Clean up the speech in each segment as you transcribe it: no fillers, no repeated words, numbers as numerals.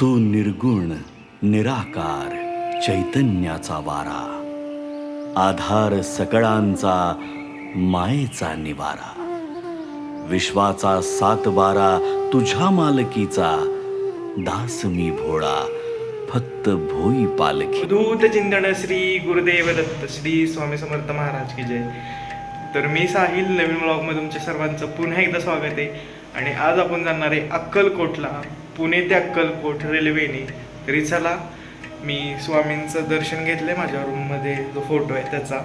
तू निर्गुण निराकार चैतन्याचा वारा, आधार सकळांचा मायेचा निवारा, विश्वाचा सातबारा तुझ्या मालकीचा, दास मी भोळा फक्त भोई पालखी. दूत चिंतन श्री गुरुदेव दत्त श्री स्वामी समर्थ महाराज की जय. तर मी साहिल, नवीन ब्लॉगमध्ये तुमच्या सर्वांचं पुन्हा एकदा स्वागत आहे. आणि आज आपण जाणार आहे अक्कलकोटला, पुणे ते अक्कलकोट रेल्वेने. तरी चला, मी स्वामींचं दर्शन घेतलंय माझ्या रूममध्ये, जो फोटो आहे त्याचा,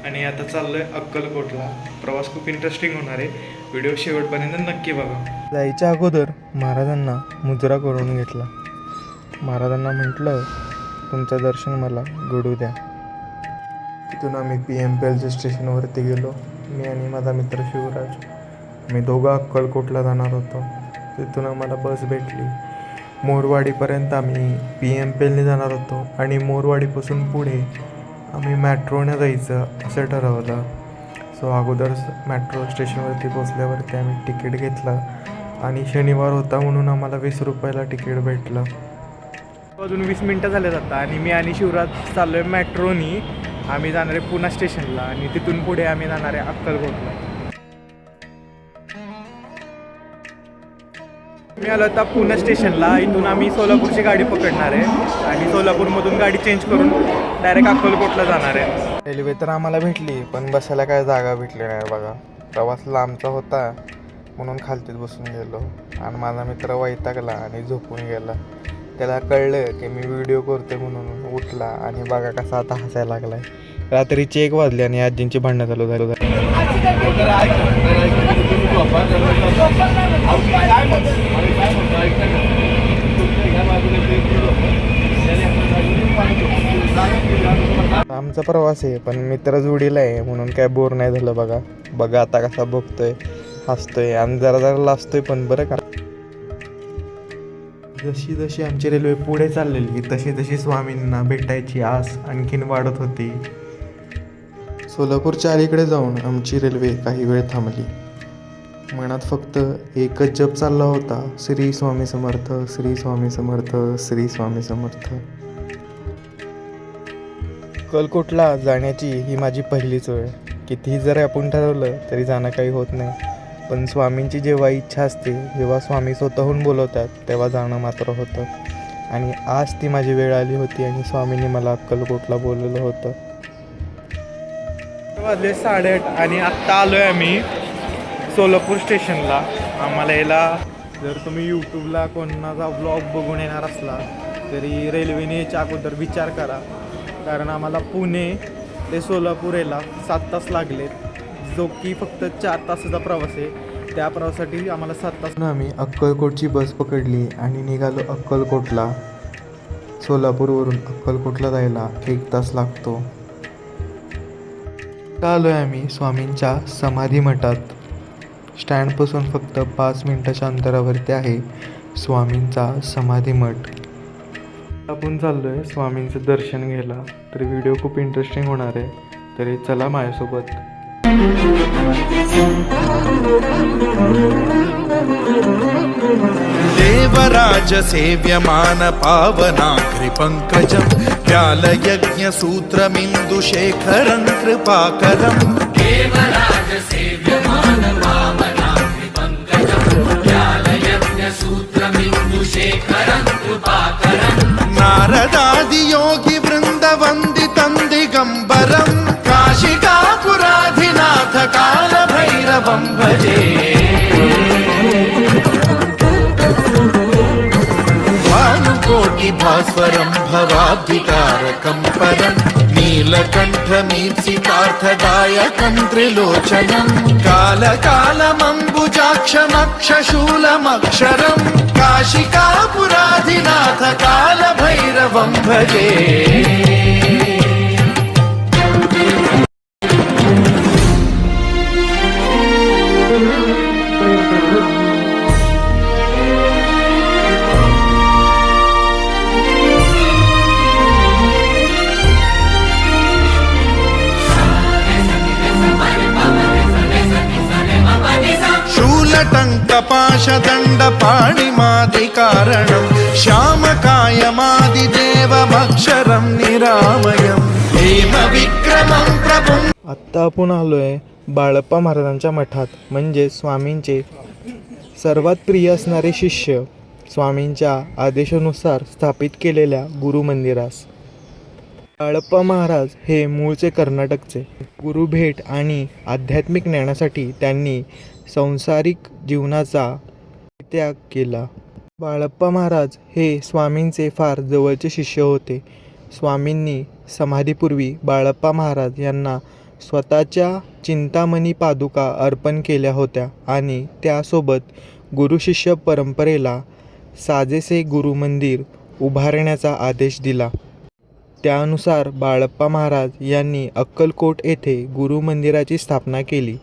आणि आता चाललोय अक्कलकोटला. प्रवास खूप इंटरेस्टिंग होणार आहे, व्हिडिओ शेवटपर्यंत नक्की बघा. जायच्या अगोदर महाराजांना मुजरा करून घेतला. महाराजांना म्हटलं, तुमचं दर्शन मला घडू द्या. तिथून आम्ही PMPL स्टेशनवरती गेलो. मी आणि माझा मित्र शिवराज, आम्ही दोघं अक्कलकोटला जाणार होतो. तिथून आम्हाला बस भेटली. मोरवाडीपर्यंत आम्ही PMPLने जाणार होतो आणि मोरवाडीपासून पुढे आम्ही मेट्रोने जायचं असं ठरवलं. सो अगोदर मेट्रो स्टेशनवरती पोचल्यावरती आम्ही तिकीट घेतलं आणि शनिवार होता म्हणून आम्हाला 20 रुपयाला तिकीट भेटलं. अजून 20 मिनटं झाले जातात आणि मी आणि शिवराज चाललो आहे मेट्रोनी. आम्ही जाणार आहे पुणे स्टेशनला आणि तिथून पुढे आम्ही जाणार आहे अक्कलकोटला. मी आलो आता पुणे स्टेशनला. इथून आम्ही सोलापूरची गाडी पकडणार आहे आणि सोलापूरमधून गाडी चेंज करून डायरेक्ट अक्कलकोटला जाणार आहे. रेल्वे तर आम्हाला भेटली, पण बसायला काय जागा भेटली नाही बघा. प्रवास लांबचा होता म्हणून खालतीत बसून गेलो आणि माझा मित्र वैतागला आणि झोपून गेला. त्याला कळलं की मी व्हिडिओ करतोय म्हणून उठला आणि बघा कसा आता हसायला लागलाय. रात्रीची 1 वाजली आणि आजींची भांडणं चालू झाली. आमचा प्रवास आहे, पण मित्र जोडीला आहे म्हणून काय बोर नाही झालं. बघा आता कसा बघतोय, हसतोय आणि जरा जरा लाजतोय पण बरं का. जशी जशी आमची रेल्वे पुढे चाललेली तशी तशी स्वामींना भेटायची आस आणखीन वाढत होती. सोलापूरच्या अलीकडे जाऊन आमची रेल्वे काही वेळ थांबली. मनात फक्त एकच जप चालला होता, श्री स्वामी समर्थ, श्री स्वामी समर्थ, श्री स्वामी समर्थ. अक्कलकोटला जाण्याची ही माझी पहिलीच वेळ. कितीही जर आपण ठरवलं तरी जाणं काही होत नाही, पण स्वामींची जेव्हा इच्छा असते, जेव्हा स्वामी स्वतःहून बोलवतात, तेव्हा जाणं मात्र होतं. आणि आज ती माझी वेळ आली होती आणि स्वामींनी मला अक्कलकोटला बोलवलं होतं. वाजले 8:30 आणि आत्ता आलो आहे आम्ही सोलापूर स्टेशनला. आम्हाला याला, जर तुम्ही यूट्यूबला कोणाचा व्लॉग बघून येणार असला तरी रेल्वेने याच्या अगोदर विचार करा, कारण आम्हाला पुणे ते सोलापूर यायला 7 तास लागलेत, जो की फक्त 4 तासाचा प्रवास आहे. त्या प्रवासासाठी आम्हाला 7 तास. आम्ही अक्कलकोटची बस पकडली आणि निघालो अक्कलकोटला. सोलापूरवरून अक्कलकोटला जायला 1 तास लागतो. आलो आहे आम्ही स्वामींच्या समाधी मठात. स्टँडपासून फक्त 5 मिनिटाच्या अंतरावरती आहे स्वामींचा समाधी मठ. आपण चाललो आहे स्वामींचं दर्शन घ्यायला. तर व्हिडिओ खूप इंटरेस्टिंग होणार आहे, तरी चला माझ्यासोबत. देवराज सेव्यमान पावनाग्रि पंकजं व्यालयज्ञ सूत्रमिन्दु शेखरं कृपाकरं. देवराज सेव्यमान पावनाग्रि पंकजं व्यालयज्ञ सूत्रमिन्दु शेखरं कृपाकरं. नारदादि योगी वृन्द वन्दितं दिगम्बरं काशिकापुराधिनाथ काल भैरवं भजे. भानुकोटि भास्वरं भवाब्धिकारकं परं नीलकण्ठमीप्सितार्थदायकं त्रिलोचनं कालकालमम्बुजाक्षमक्षशूलमक्षरं काशिकापुराधिनाथ काल भैरवं भजे. शूलटङ्कपाशदण्डपाणिमादिकारणं श्यामक विक्रमं प्रभुं आत्ता आपण आलोय बाळप्पा महाराजांच्या मठात, म्हणजे स्वामींचे सर्वात प्रिय असणारे शिष्य स्वामींच्या आदेशानुसार स्थापित केलेल्या गुरुमंदिरास. बाळप्पा महाराज हे मूळचे कर्नाटकचे. गुरुभेट आणि आध्यात्मिक ज्ञानासाठी त्यांनी सांसारिक जीवनाचा त्याग केला. बाळप्पा महाराज हे स्वामींचे फार जवळचे शिष्य होते. स्वामींनी समाधीपूर्वी बाळप्पा महाराज यांना स्वतःच्या चिंतामणी पादुका अर्पण केल्या होत्या आणि त्यासोबत गुरुशिष्य परंपरेला साजेसे गुरुमंदिर उभारण्याचा आदेश दिला. त्यानुसार बाळप्पा महाराज यांनी अक्कलकोट येथे गुरुमंदिराची स्थापना केली.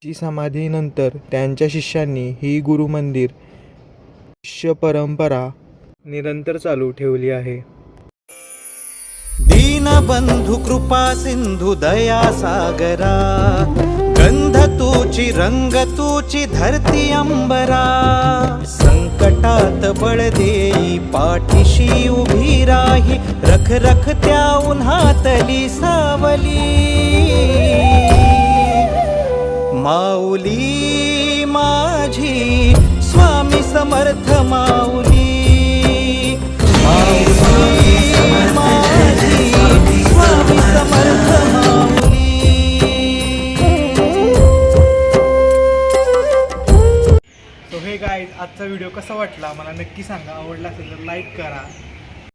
ची समाधीनंतर त्यांच्या शिष्यांनी ही गुरुमंदिर शिष्य परंपरा निरंतर चालू ठेवली आहे. दीनबंधु कृपा सिंधु दया सागरा, गंध तूची रंग तूची धरती अंबरा, संकटात बळ देई पाठीशी उभी राही, रख रख त्या उन्हातली सावली, माऊली माझी स्वामी समर्थ माऊली, माऊली माझी स्वामी समर्थ माऊली. सो हे गाईज, आजचा व्हिडिओ कसा वाटला मला नक्की सांगा. आवडला असेल तर लाईक करा,